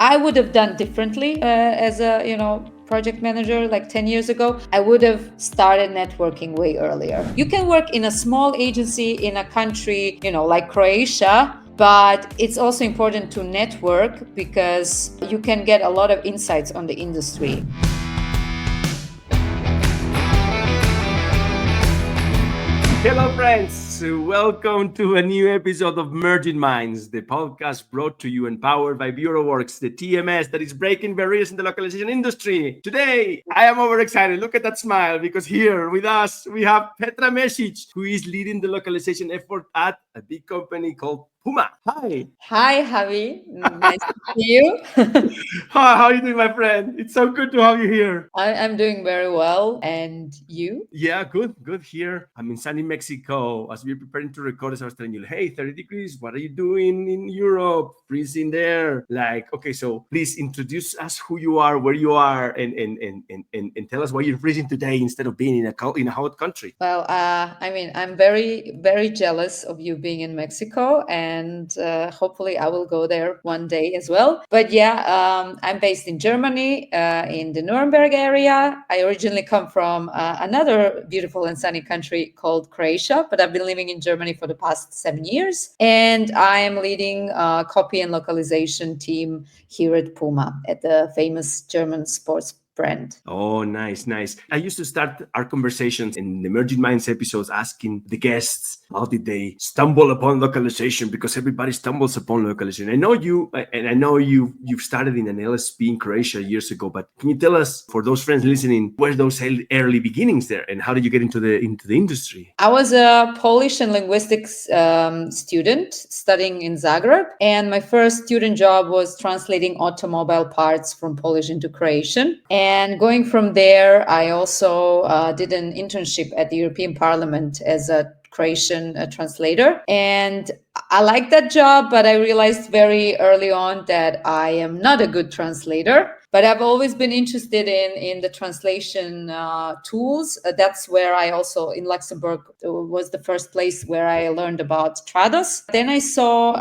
I would have done differently as a, project manager like 10 years ago. I would have started networking way earlier. You can work in a small agency in a country, like Croatia, but it's also important to network because you can get a lot of insights on the industry. Hello, friends. Welcome to a new episode of Merging Minds, the podcast brought to you and powered by BureauWorks, the TMS that is breaking barriers in the localization industry. Today, I am overexcited. Look at that smile, because here with us, we have Petra Mesic, who is leading the localization effort at a big company called Puma. Hi. Hi, Javi. Nice to see you. How are you doing, my friend? It's so good to have you here. I'm doing very well. And you? Yeah, good here. I'm in sunny Mexico. As we're preparing to record, as I was telling you, hey, 30 degrees, what are you doing in Europe? Freezing there. Okay, so please introduce us who you are, where you are, and tell us why you're freezing today instead of being in a hot country. Well, I'm very, very jealous of you being in Mexico, and hopefully I will go there one day as well. But yeah, I'm based in Germany, in the Nuremberg area. I originally come from another beautiful and sunny country called Croatia, but I've been living in Germany for the past 7 years. And I am leading a copy and localization team here at Puma, at the famous German sports brand. Oh, nice. I used to start our conversations in the Emerging Minds episodes asking the guests, how did they stumble upon localization? Because everybody stumbles upon localization. I know you've started in an LSP in Croatia years ago, but can you tell us, for those friends listening, where those early beginnings there, and how did you get into the industry? I was a Polish and linguistics student studying in Zagreb, and my first student job was translating automobile parts from Polish into Croatian. And going from there, I also did an internship at the European Parliament as a Croatian translator. And I liked that job, but I realized very early on that I am not a good translator. But I've always been interested in the translation tools. That's where I also, in Luxembourg, was the first place where I learned about Trados. Then I saw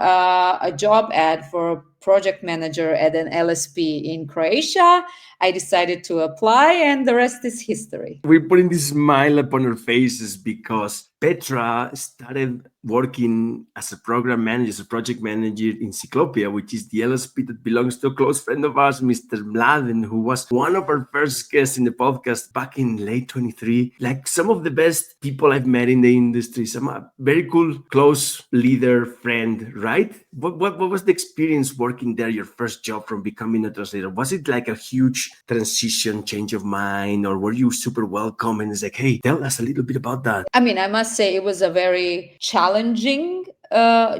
a job ad for a project manager at an LSP in Croatia. I decided to apply, and the rest is history. We're putting this smile upon our faces because Petra started working as a program manager, as a project manager in Cyclopia, which is the LSP that belongs to a close friend of ours, Mr. Mladen, who was one of our first guests in the podcast back in late 23. Like some of the best people I've met in the industry, some very cool, close leader, friend, right? What was the experience working there, your first job from becoming a translator? Was it like a huge transition, change of mind, or were you super welcome and it's like, hey, tell us a little bit about that? I mean, I must say it was a very challenging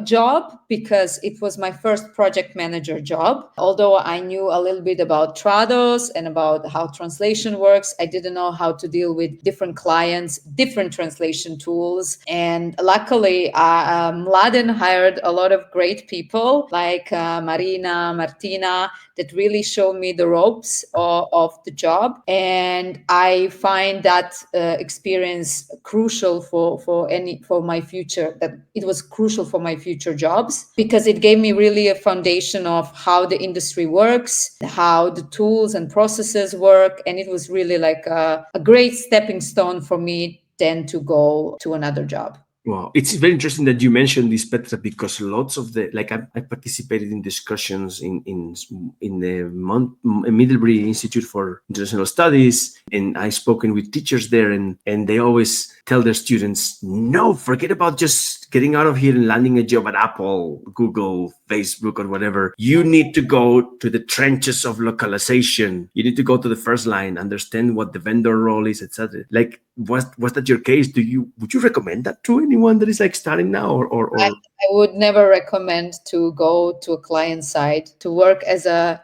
job because it was my first project manager job. Although I knew a little bit about Trados and about how translation works, I didn't know how to deal with different clients, different translation tools. And luckily, Mladen hired a lot of great people like Marina, Martina, that really showed me the ropes of the job. And I find that experience crucial for my future, that it was crucial for my future jobs, because it gave me really a foundation of how the industry works, how the tools and processes work. And it was really like a great stepping stone for me then to go to another job. Wow, it's very interesting that you mentioned this, Petra, because lots of I participated in discussions in the Middlebury Institute for International Studies, and I've spoken with teachers there, and they always tell their students, no, forget about just getting out of here and landing a job at Apple, Google, Facebook, or whatever. You need to go to the trenches of localization. You need to go to the first line, understand what the vendor role is, etc. Like, was that your case? Would you recommend that to anyone that is like starting now, or? I would never recommend to go to a client side to work as a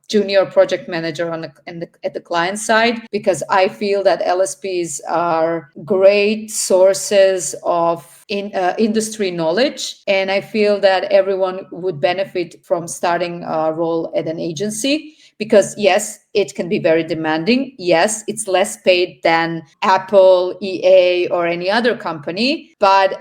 junior project manager at the client side, because I feel that LSPs are great sources of industry knowledge, and I feel that everyone would benefit from starting a role at an agency, because yes, it can be very demanding. Yes, it's less paid than Apple, EA, or any other company. But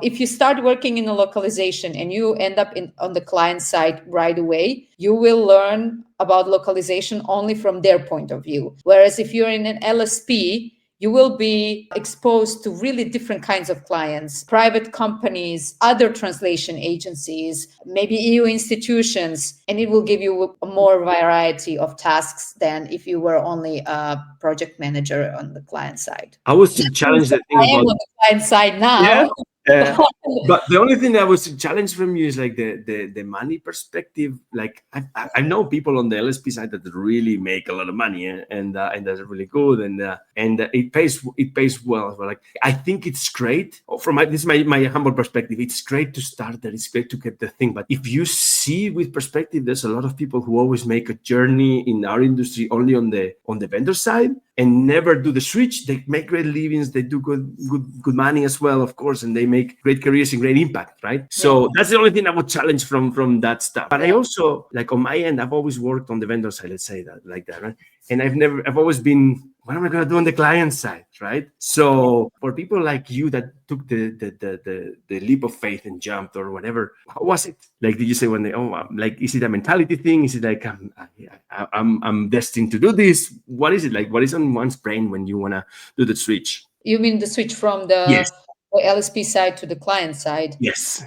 if you start working in a localization and you end up on the client side right away, you will learn about localization only from their point of view. Whereas if you're in an LSP, you will be exposed to really different kinds of clients, private companies, other translation agencies, maybe EU institutions, and it will give you a more variety of tasks than if you were only a project manager on the client side. I was to That means challenge that the thing I am about, on the client side yeah. now. But the only thing that was a challenge from you is like the money perspective. Like I know people on the LSP side that really make a lot of money, and that's really good, and it pays well. But like I think it's great from this is my humble perspective. It's great to start there. It's great to get the thing. But if you see with perspective, there's a lot of people who always make a journey in our industry only on the vendor side and never do the switch. They make great livings. They do good money as well, of course, and they make great careers and great impact, right? So that's the only thing I would challenge from that stuff. But I also, like on my end, I've always worked on the vendor side, let's say that like that, right? And I've always been, what am I gonna do on the client side, right? So for people like you that took the leap of faith and jumped or whatever, how was it? Like, did you say one day, like, is it a mentality thing? Is it like I'm destined to do this? What is it like? What is on one's brain when you wanna do the switch? You mean the switch from the Yes, LSP side to the client side? yes.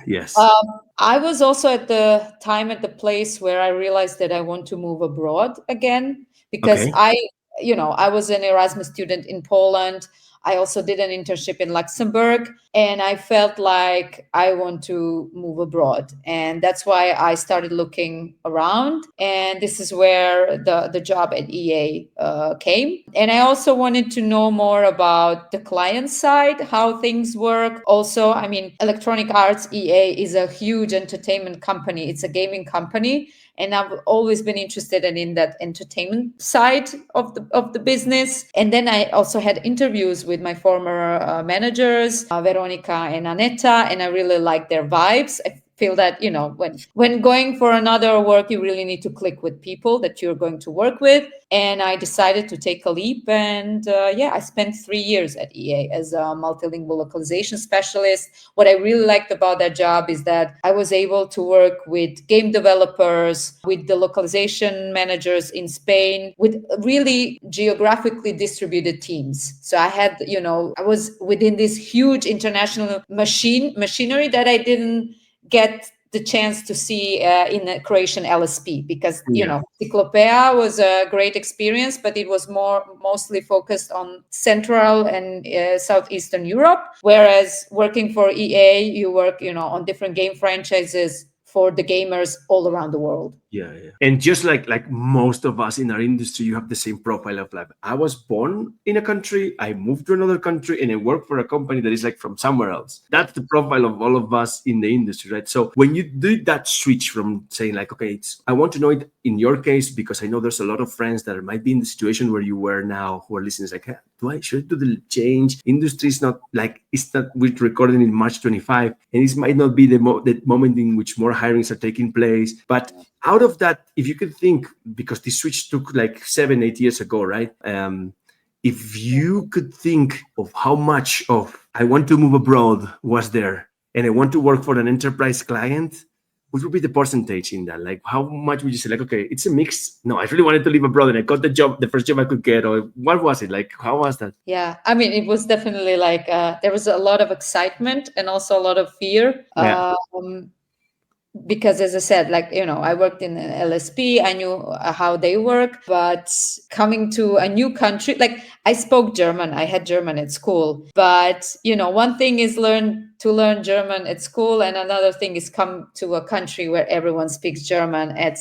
I was also at the time at the place where I realized that I want to move abroad again because Okay. I was an Erasmus student in Poland. I also did an internship in Luxembourg, and I felt like I want to move abroad. And that's why I started looking around. And this is where the job at EA came. And I also wanted to know more about the client side, how things work. Also, I mean, Electronic Arts EA is a huge entertainment company, it's a gaming company. And I've always been interested in that entertainment side of the business. And then I also had interviews with my former managers, Veronica and Aneta, and I really liked their vibes. I feel that when going for another work, you really need to click with people that you're going to work with. And I decided to take a leap, and I spent 3 years at EA as a multilingual localization specialist. What I really liked about that job is that I was able to work with game developers, with the localization managers in Spain, with really geographically distributed teams. So I was within this huge international machinery that I didn't get the chance to see in a Croatian LSP, because Yeah. Cyclopea was a great experience, but it was mostly focused on Central and Southeastern Europe. Whereas working for EA, you work on different game franchises for the gamers all around the world. Yeah. And just like most of us in our industry, you have the same profile of life. I was born in a country, I moved to another country, and I work for a company that is like from somewhere else. That's the profile of all of us in the industry, right? So when you do that switch from saying like, okay, I want to know it in your case, because I know there's a lot of friends that might be in the situation where you were now, who are listening, it's like, hey, should I do the change? Industry is not like, it's not, we're recording in March 25, and this might not be the moment in which more hirings are taking place. But out of that, if you could think, because this switch took like 7-8 years ago, right? If you could think of how much of I want to move abroad was there, and I want to work for an enterprise client, what would be the percentage in that? Like, how much would you say, like, okay, it's a mix? No, I really wanted to leave abroad and I got the first job I could get, or what was it? Like, how was that? Yeah, I mean, it was definitely like there was a lot of excitement and also a lot of fear. Yeah. Because as I said, like, I worked in an LSP, I knew how they work, but coming to a new country, like, I spoke German, I had German at school, but one thing is to learn German at school, and another thing is come to a country where everyone speaks German at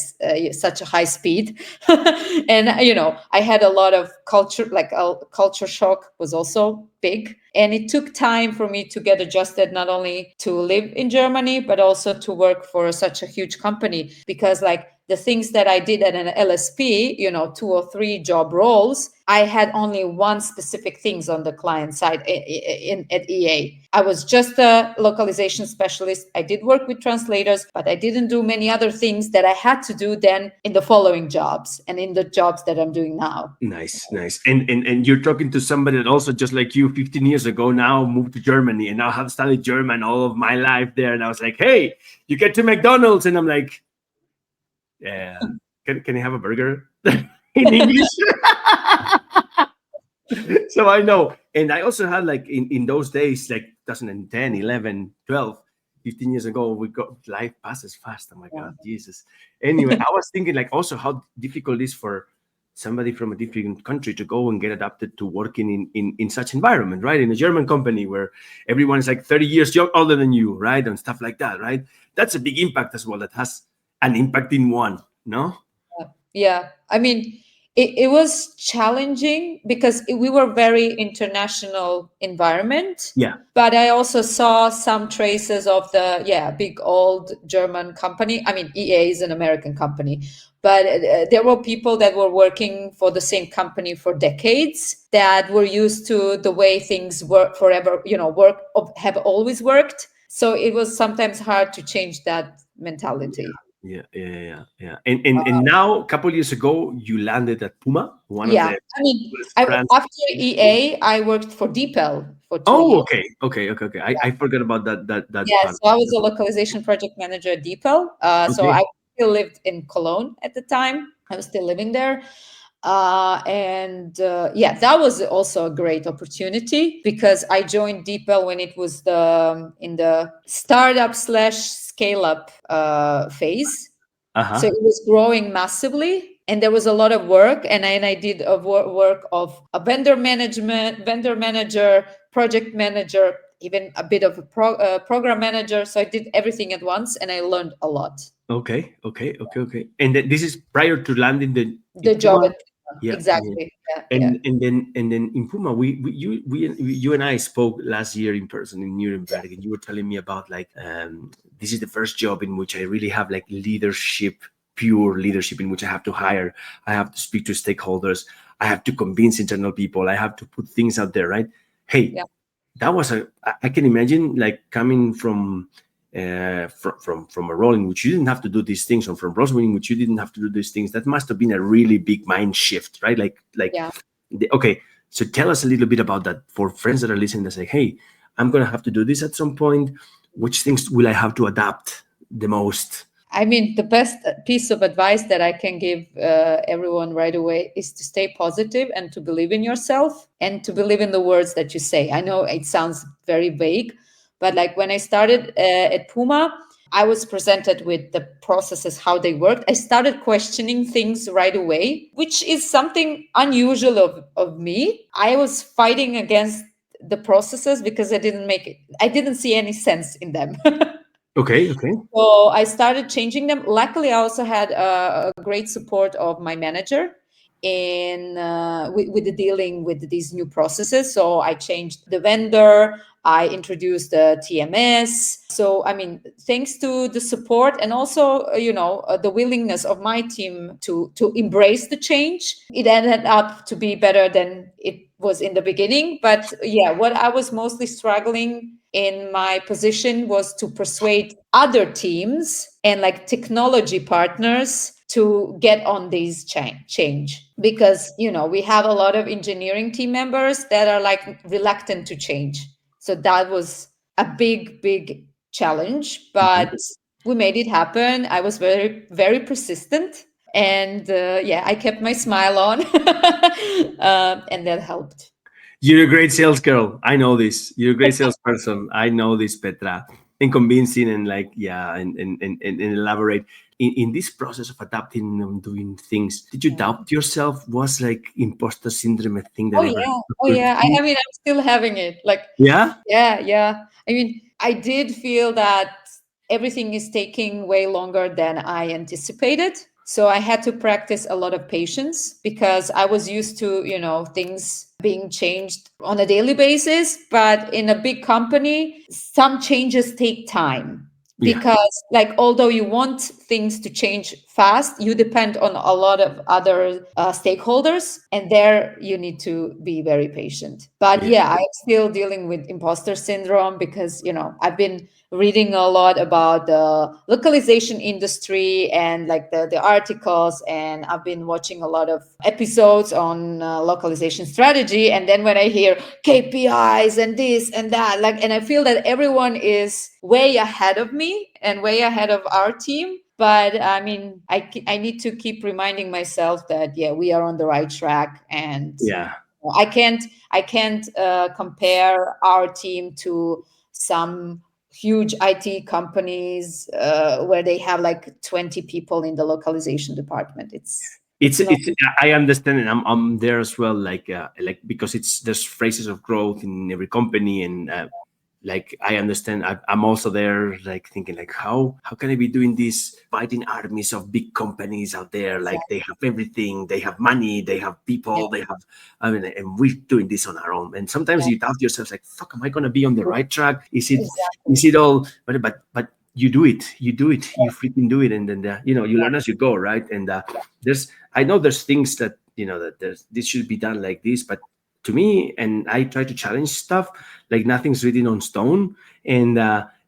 such a high speed. And I had a lot of culture, like a culture shock was also big. And it took time for me to get adjusted, not only to live in Germany, but also to work for such a huge company, because like the things that I did at an LSP, 2 or 3 job roles, I had only one specific things on the client side at EA. I was just a localization specialist. I did work with translators, but I didn't do many other things that I had to do then in the following jobs and in the jobs that I'm doing now. Nice. And you're talking to somebody that also, just like you, 15 years ago, now moved to Germany, and now have studied German all of my life there. And I was like, hey, you get to McDonald's. And I'm like, yeah, can I have a burger in English? So I know. And I also had, like, in those days, like 2010, 11, 12, 15 years ago, we got, life passes fast. Oh my God, Jesus. Anyway, I was thinking, like, also how difficult it is for somebody from a different country to go and get adapted to working in such environment, right? In a German company where everyone is like 30 years older than you, right? And stuff like that, right? That's a big impact as well. That has an impact in one, no? Yeah. I mean, it was challenging because we were very international environment. Yeah. But I also saw some traces of the big old German company. I mean, EA is an American company, but there were people that were working for the same company for decades that were used to the way things work forever. Have always worked. So it was sometimes hard to change that mentality. Yeah. And now, a couple of years ago, you landed at Puma, one of Yeah, the I mean, brands. after EA, I worked for DeepL for 2 years. Oh, okay. I forgot about that Yeah, part. so I was a localization project manager at DeepL. So Okay. I still lived in Cologne at the time. I was still living there. That was also a great opportunity because I joined DeepL when it was in the startup slash scale up phase. So Uh-huh. it was growing massively, and there was a lot of work. And I did a work of a vendor manager, project manager, even a bit of a program manager. So I did everything at once, and I learned a lot. Okay. And then this is prior to landing in The job Puma. at Yeah. exactly. Yeah, yeah, And then in Puma, you and I spoke last year in person in Nuremberg, and you were telling me about, like, this is the first job in which I really have, like, leadership, pure leadership, in which I have to hire, I have to speak to stakeholders, I have to convince internal people, I have to put things out there, right? Hey, yeah, that was I can imagine, like, coming from a role in which you didn't have to do these things, or from roles in which you didn't have to do these things. That must have been a really big mind shift, right? yeah. Okay, so tell us a little bit about that for friends that are listening that say, hey, I'm gonna have to do this at some point. Which things will I have to adapt the most? I mean, the best piece of advice that I can give everyone right away is to stay positive and to believe in yourself and to believe in the words that you say. I know it sounds very vague, but like when I started at Puma, I was presented with the processes, how they worked. I started questioning things right away, which is something unusual of me. I was fighting against the processes because I didn't see any sense in them. Okay. So I started changing them. Luckily, I also had a great support of my manager in with the dealing with these new processes. So I changed the vendor. I introduced the TMS. So I mean, thanks to the support and also the willingness of my team to embrace the change, it ended up to be better than it was in the beginning. But yeah, what I was mostly struggling in my position was to persuade other teams and like technology partners to get on these change because we have a lot of engineering team members that are like reluctant to change. So that was a big challenge, but we made it happen. I was very very persistent, and I kept my smile on. And that helped. You're a great sales girl. I know this. You're a great salesperson. I know this, Petra. And convincing, and, like, yeah, and elaborate. In this process of adapting and doing things, did you doubt yourself? Was, like, imposter syndrome a thing that Oh ever yeah, oh occurred yeah. to you? I mean, I'm still having it. Like, Yeah. yeah. I mean, I did feel that everything is taking way longer than I anticipated. So I had to practice a lot of patience because I was used to, things being changed on a daily basis. But in a big company, some changes take time Yeah. because like although you want things to change fast, you depend on a lot of other stakeholders, and there you need to be very patient. But Yeah. yeah, I'm still dealing with imposter syndrome because I've been reading a lot about the localization industry and like the articles, and I've been watching a lot of episodes on localization strategy, and then when I hear KPIs and this and that, like, and I feel that everyone is way ahead of me and way ahead of our team. But I mean, I need to keep reminding myself that yeah, we are on the right track, and Yeah. I can't compare our team to some huge IT companies where they have like 20 people in the localization department. It's not. It's I understand, and I'm there as well, like because it's there's phases of growth in every company, and like I understand. I'm also there, like thinking like how can I be doing this, fighting armies of big companies out there, like they have everything, they have money, they have Yeah, people, they have, I mean, and we're doing this on our own, and sometimes yeah, you doubt yourself like, fuck, am I gonna be on the right track? Is exactly. it all, but you do it, you freaking do it, and then you learn as you go, right? And there's I know there's things that that there's this should be done like this, but to me, and I try to challenge stuff, like nothing's written on stone, and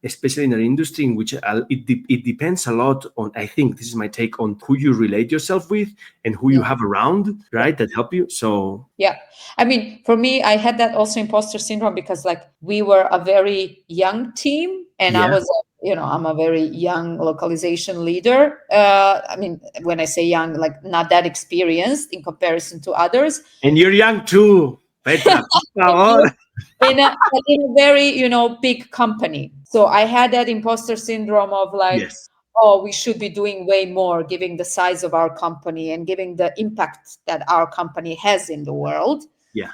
especially in an industry in which it depends a lot on, I think this is my take, on who you relate yourself with and who you Yeah. have around, Yeah. right, that help you. So Yeah. I mean, for me, I had that also imposter syndrome because like we were a very young team, and I yeah, was, I'm a very young localization leader. I mean, when I say young, like not that experienced in comparison to others. and you're young too, Petra, por Thank you. favor. In a very, big company. So I had that imposter syndrome of like, Yes. oh, we should be doing way more, giving the size of our company and giving the impact that our company has in the world. Yeah.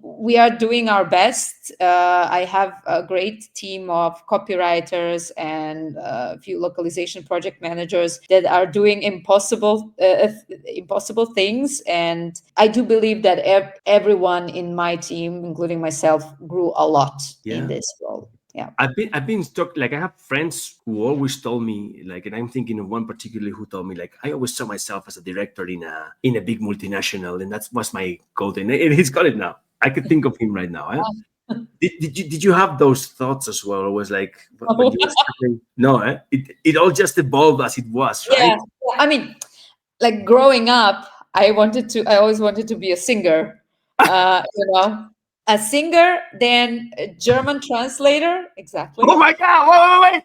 We are doing our best. I have a great team of copywriters and a few localization project managers that are doing impossible things, and I do believe that everyone in my team, including myself, grew a lot in Yeah. this role. Yeah. I've been stuck. Like I have friends who always told me, like, and I'm thinking of one particularly who told me, like, I always saw myself as a director in a big multinational, and that was my goal. And he's got it now. I could think of him right now. Eh? Did you have those thoughts as well, or was like when you were starting? No, eh? It all just evolved as it was, right? Yeah. I mean, like growing up, I always wanted to be a singer. A singer, then a German translator. Oh Exactly. my god! Wait!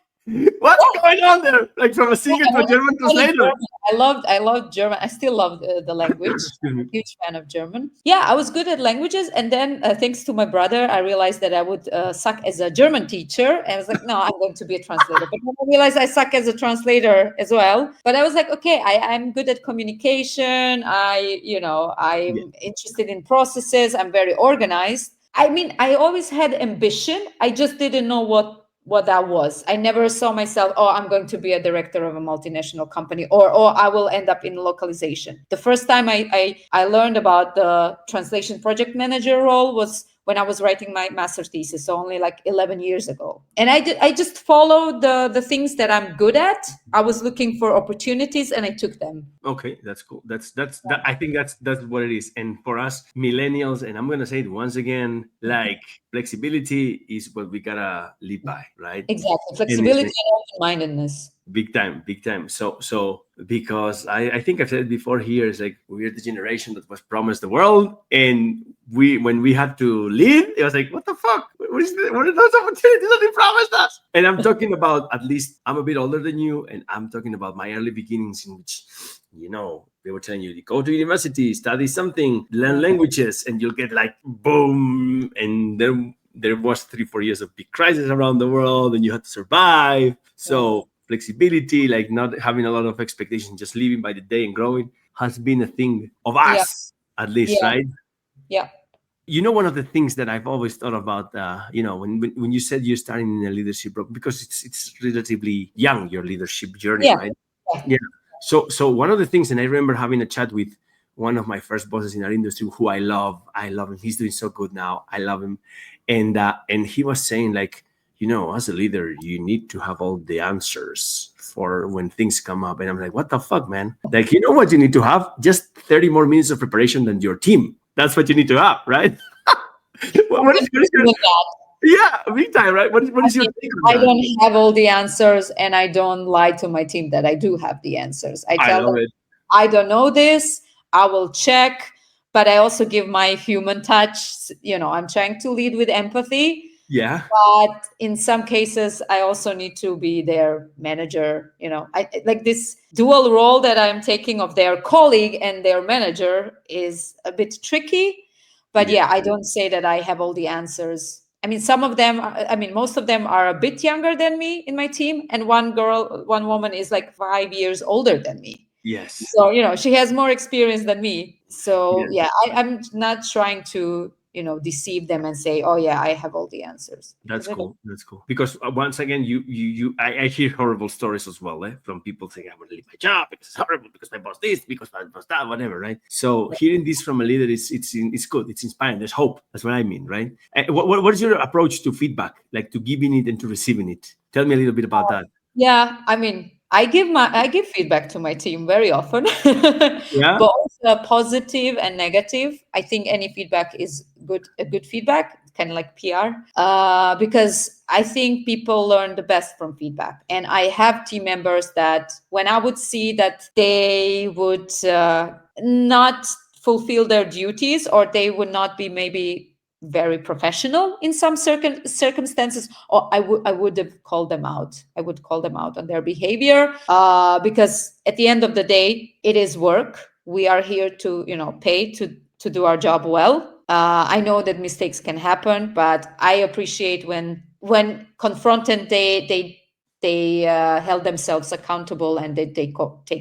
What's going on there? Like from a Yeah, singer I to a wanted to German study translator? German. I loved German. I still love the language. Excuse I'm me. a huge fan of German. Yeah, I was good at languages, and then thanks to my brother, I realized that I would suck as a German teacher. And I was like, no, I'm going to be a translator. But then I realized I suck as a translator as well. But I was like, okay, I'm good at communication. Yeah. I'm interested in processes. I'm very organized. I mean, I always had ambition. I just didn't know what that was. I never saw myself, oh, I'm going to be a director of a multinational company, or I will end up in localization. The first time I learned about the translation project manager role was when I was writing my master's thesis, so only like 11 years ago. And I just followed the things that I'm good at. I was looking for opportunities and I took them. Okay, that's cool. That's that. I think that's what it is. And for us millennials, and I'm gonna say it once again, like flexibility is what we gotta live by, right? Exactly. And Flexibility and open-mindedness. big time, big time. So because I think I've said it before here, is like we're the generation that was promised the world, and when we had to leave, it was like, what the fuck? What are those opportunities that they promised us? And I'm talking about, at least I'm a bit older than you, and I'm talking about my early beginnings in which they were telling you, go to university, study something, learn languages, and you'll get like boom. And then there was 3-4 years of big crisis around the world, and you had to survive. Yeah. So flexibility, like not having a lot of expectations, just living by the day and growing, has been a thing of Yeah. us, at least, Yeah. right? Yeah. One of the things that I've always thought about, when you said you're starting in a leadership role, because it's relatively young, your leadership journey, Yeah. right? Yeah. Yeah. So one of the things, and I remember having a chat with one of my first bosses in our industry, who I love him. He's doing so good now. I love him, and he was saying, like, as a leader, you need to have all the answers for when things come up. And I'm like, what the fuck, man? Like, you know what you need to have? Just 30 more minutes of preparation than your team. That's what you need to have, right? what is your, yeah, big time, right? What is your take on I that? don't have all the answers, and I don't lie to my team that I do have the answers. I I tell love them, it. I don't know this, I will check, but I also give my human touch. I'm trying to lead with empathy, Yeah. but in some cases, I also need to be their manager. Like this dual role that I'm taking of their colleague and their manager is a bit tricky. But Yeah. yeah, I don't say that I have all the answers. I mean, some of them, most of them are a bit younger than me in my team. And one woman is like 5 years older than me. Yes. So, she has more experience than me. So, Yeah. yeah, I'm not trying to, deceive them and say, oh, yeah, I have all the answers because That's I don't. cool. That's cool. Because once again, I hear horrible stories as well, from people saying, "I want to leave my job because it's horrible, because my boss this, because my boss that, whatever." Right. So hearing this from a leader it's good. It's inspiring. There's hope. That's what I mean, right? What is your approach to feedback, like to giving it and to receiving it? Tell me a little bit about that. Yeah, I mean, I give feedback to my team very often, Yeah. both positive and negative. I think any feedback is a good feedback, kind of like PR, because I think people learn the best from feedback. And I have team members that when I would see that they would not fulfill their duties, or they would not be maybe very professional in some circumstances, or I would have called them out. I would call them out on their behavior, because at the end of the day, it is work. We are here to pay to do our job well. I know that mistakes can happen, but I appreciate when confronted, they held themselves accountable, and they take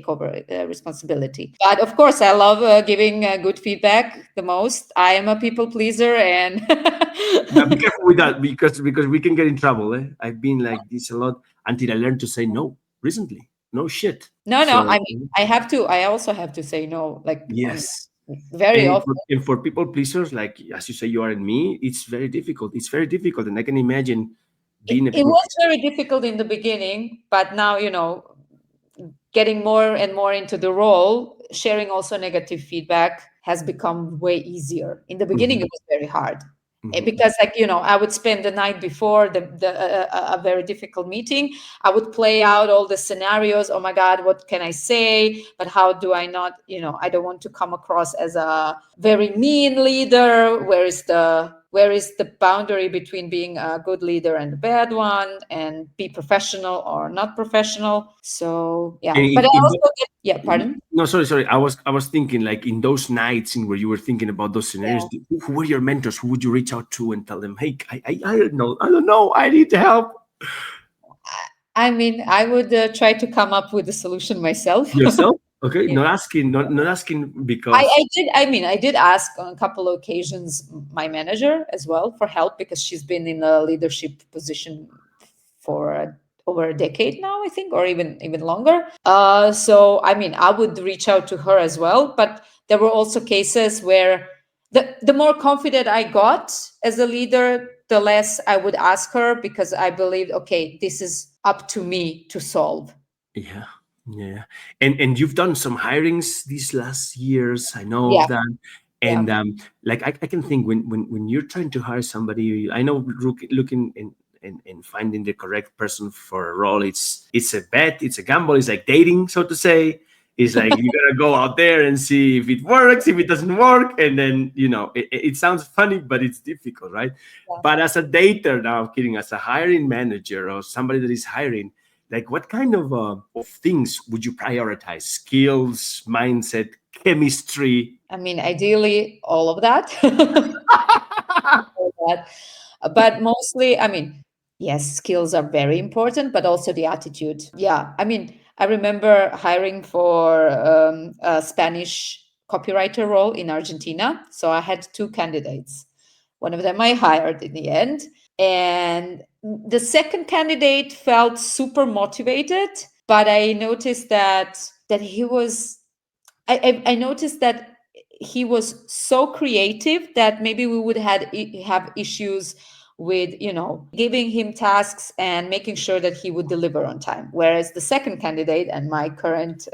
over responsibility. But of course, I love giving good feedback the most. I am a people pleaser, and Yeah, be careful with that, because we can get in trouble. I've been like this a lot until I learned to say no recently. No shit. no, So I mean, I also have to say no, like yes. very And often. for people pleasers, like as you say, you are and me, it's very difficult. It's very difficult, and I can imagine it, being a it people was pleaser. very difficult in the beginning, but now, getting more and more into the role, sharing also negative feedback has become way easier. In the beginning, it Mhm, was very hard. mhm. Because, like, I would spend the night before a very difficult meeting. I would play out all the scenarios. Oh my God, what can I say? But how do I not, I don't want to come across as a very mean leader. Where is the boundary between being a good leader and a bad one, and be professional or not professional? So yeah, And but I in also get, yeah, pardon. no, sorry. I was thinking, like, in those nights in where you were thinking about those scenarios, Yeah. who were your mentors? Who would you reach out to and tell them, "Hey, I don't know, I need help." I mean, I would try to come up with a solution myself. Yourself? Okay, not asking I because did. I mean, I did ask on a couple of occasions my manager as well for help, because she's been in a leadership position for over a decade now, I think, or even longer. So I mean, I would reach out to her as well. But there were also cases where the more confident I got as a leader, the less I would ask her, because I believed, okay, this is up to me to solve. yeah, yeah, and you've done some hirings these last years. I know Yeah, of that, yeah. and like I can think when you're trying to hire somebody, I know looking and finding the correct person for a role, it's a bet, it's a gamble, it's like dating, so to say. It's like you gotta go out there and see if it works, if it doesn't work, and then it sounds funny, but it's difficult, right? Yeah. But as a dater, now I'm kidding, as a hiring manager or somebody that is hiring, like, what kind of things would you prioritize? Skills, mindset, chemistry? I mean, ideally, all of that. All of that. But mostly, I mean, yes, skills are very important, but also the attitude. Yeah. I mean, I remember hiring for a Spanish copywriter role in Argentina. So I had two candidates. One of them I hired in the end. And the second candidate felt super motivated, but I noticed that he was I noticed that he was so creative that maybe we would have issues with, giving him tasks and making sure that he would deliver on time. Whereas the second candidate and my current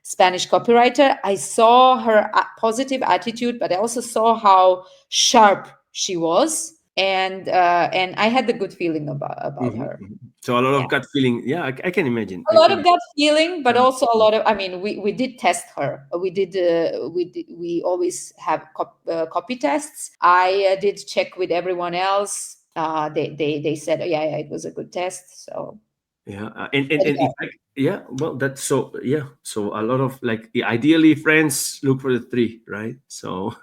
Spanish copywriter, I saw her positive attitude, but I also saw how sharp she was, and I had the good feeling about Mhm, her. mhm. So a lot Yeah, of gut feeling. Yeah, I can imagine. a lot of gut feeling, but Yeah. also a lot of. I mean, we did test her. We always have copy tests. I did check with everyone else. They said, oh, yeah, it was a good test. So Yeah, and in fact, yeah, well, that's so, yeah, so a lot of like, ideally, friends look for the three, right? So,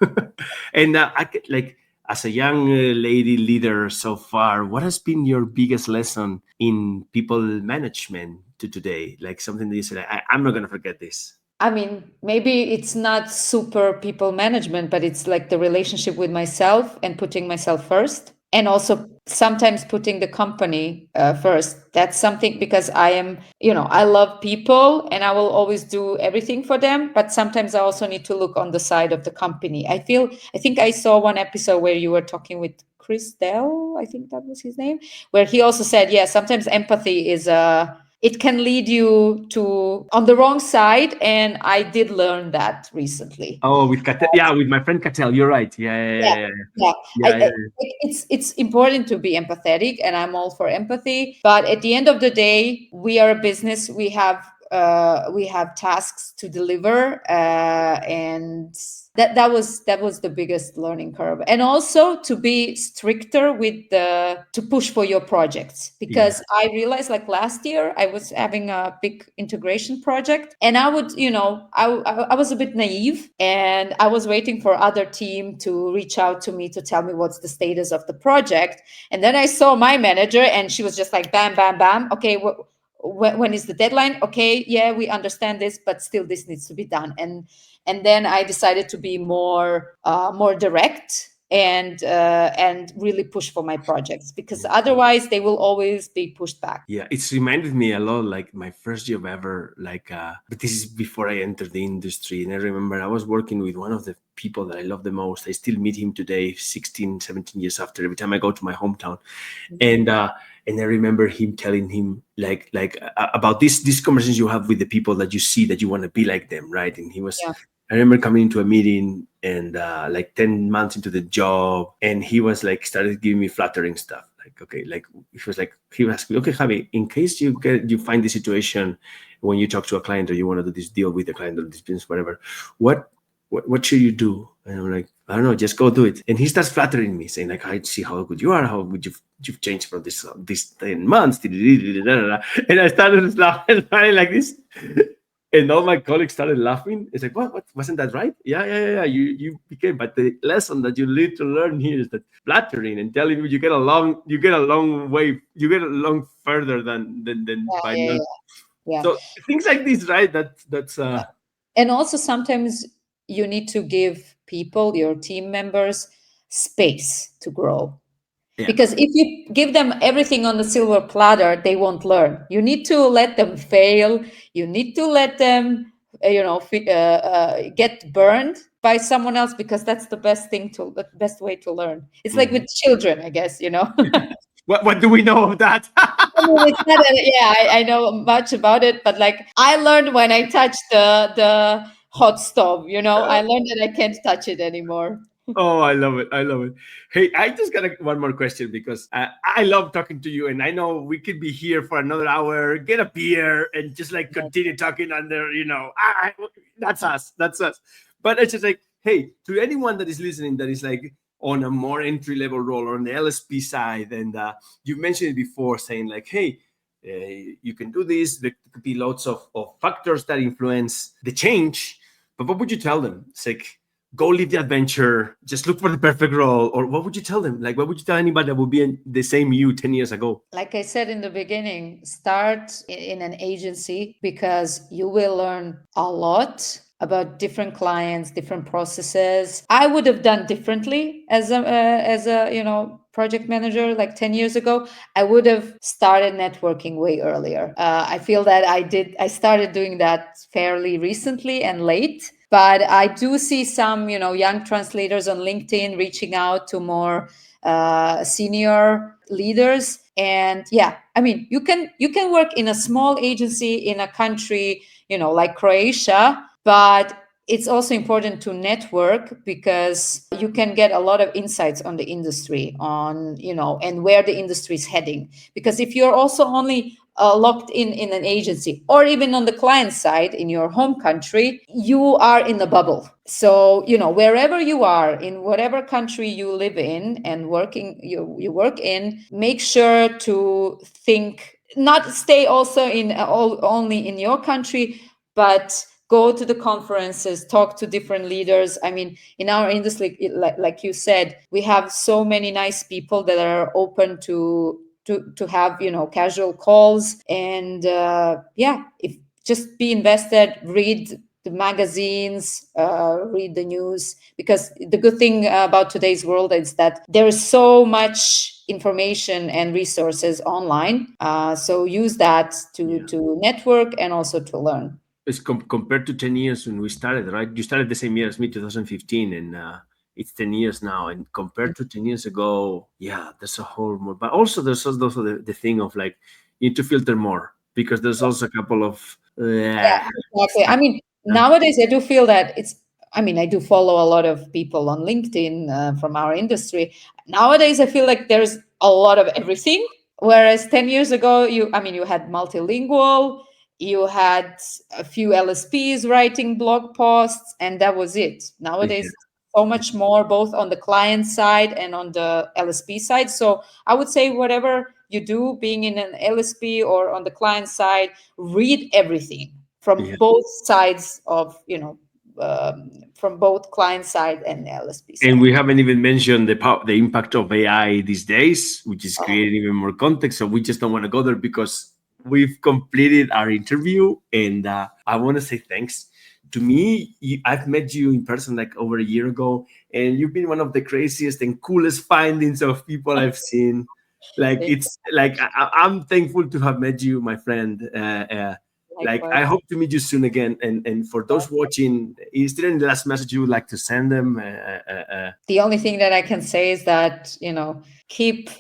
and I could, like, as a young lady leader so far, what has been your biggest lesson in people management to today? Like something that you said, I'm not gonna forget this. I mean, maybe it's not super people management, but it's like the relationship with myself and putting myself first. And also sometimes putting the company first. That's something, because I am, I love people and I will always do everything for them. But sometimes I also need to look on the side of the company. I think I saw one episode where you were talking with Chris Dell, I think that was his name, where he also said, yeah, sometimes empathy is it can lead you to on the wrong side, and I did learn that recently. Oh, with Catel, yeah, with my friend Catel, you're right. Yeah, Yeah, yeah, yeah, yeah. yeah, yeah, It's important to be empathetic, and I'm all for empathy. But at the end of the day, we are a business. We have tasks to deliver, and that was the biggest learning curve. And also to be stricter with the to push for your projects, yeah. because I realized, like last year, I was having a big integration project, and I would, I was a bit naive, and I was waiting for other team to reach out to me to tell me what's the status of the project. And then I saw my manager, and she was just like, bam, bam, bam. Okay, when is the deadline? Okay, yeah, we understand this, but still this needs to be done. And then I decided to be more direct, and really push for my projects, because otherwise they will always be pushed back. Yeah, it's reminded me a lot like my first job ever. Like, but this is before I entered the industry. And I remember I was working with one of the people that I love the most. I still meet him today, 16, 17 years after, every time I go to my hometown. And I remember him telling him about these conversations you have with the people that you see that you want to be like them, right? And he was, Yeah, I remember coming into a meeting and like 10 months into the job, and he was like started giving me flattering stuff. Like, okay, like he was asking me, okay, Javi, in case you find the situation when you talk to a client or you want to do this deal with a client or this business, whatever, what should you do? And I'm like, I don't know, just go do it. And he starts flattering me, saying like, I see how good you are, how good you've changed from this 10 months. And I started laughing like this. And all my colleagues started laughing. It's like, what wasn't that right? Yeah. You became, but the lesson that you need to learn here is that flattering and telling you you get a long way, you get along further than yeah, by yeah, not. yeah. So things like this, right? That's Yeah. And also sometimes you need to give people, your team members, space to grow. yeah. Because if you give them everything on the silver platter, they won't learn. You need to let them fail. You need to let them, get burned by someone else, because that's the best way to learn. It's like Mhm. with children, I guess. What do we know of that? I mean, it's not yeah, I know much about it, but like I learned when I touched the hot stove. I learned that I can't touch it anymore. Oh, I love it. I love it. Hey, I just got one more question because I love talking to you, and I know we could be here for another hour, get a beer, and just like continue talking under, that's us. That's us. But it's just like, hey, to anyone that is listening that is like on a more entry level role or on the LSP side, and you mentioned it before, saying like, hey, you can do this. There could be lots of factors that influence the change. But what would you tell them? It's like, go live the adventure, just look for the perfect role, or what would you tell them? Like, what would you tell anybody that would be in the same you 10 years ago? Like I said in the beginning, start in an agency, because you will learn a lot about different clients, different processes. I would have done differently as a project manager like 10 years ago. I would have started networking way earlier. I feel that I started doing that fairly recently and late. But I do see some, young translators on LinkedIn reaching out to more senior leaders. And yeah, I mean, you can work in a small agency in a country, like Croatia, but it's also important to network, because you can get a lot of insights on the industry, on and where the industry is heading. Because if you're also only locked in an agency, or even on the client side in your home country, you are in a bubble. So wherever you are, in whatever country you live in and you work in, make sure to think, not stay also only in your country, but go to the conferences, talk to different leaders. I mean, in our industry, like you said, we have so many nice people that are open to have casual calls. And yeah, if just be invested, read the magazines, read the news, because the good thing about today's world is that there is so much information and resources online. So use that Yeah. to network and also to learn. It's compared to 10 years when we started, right? You started the same year as me, 2015, and it's 10 years now. And compared to 10 years ago, yeah, there's a whole more. But also, there's also the thing of like, you need to filter more, because there's also a couple of Yeah, exactly. I stuff. mean, nowadays I do feel that I mean, I do follow a lot of people on LinkedIn from our industry. Nowadays, I feel like there's a lot of everything. Whereas 10 years ago, I mean, you had multilingual, you had a few LSPs writing blog posts, and that was it. Yeah. Nowadays, so much more, both on the client side and on the LSP side. So I would say, whatever you do, being in an LSP or on the client side, read everything from Yeah. both sides of, from both client side and LSP And side. we haven't even mentioned the impact of AI these days, which is Oh, creating even more context. So we just don't want to go there because we've completed our interview, and I want to say thanks. To me, I've met you in person like over a year ago, and you've been one of the craziest and coolest findings of people I've seen. Like thank it's like I'm thankful to have met you, my friend. Like likewise. I hope to meet you soon again. And for those watching, is there any last message you would like to send them? The only thing that I can say is that, keep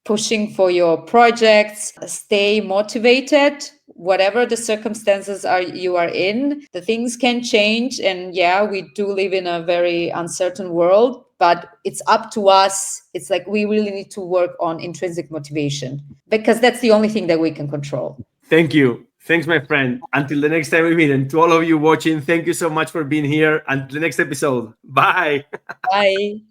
pushing for your projects, stay motivated, whatever the circumstances are you are in. The things can change, and yeah, we do live in a very uncertain world, but it's up to us. It's like we really need to work on intrinsic motivation, because that's the only thing that we can control. Thank you. Thanks, my friend. Until the next time we meet, and to all of you watching, thank you so much for being here. Until the next episode. Bye. Bye.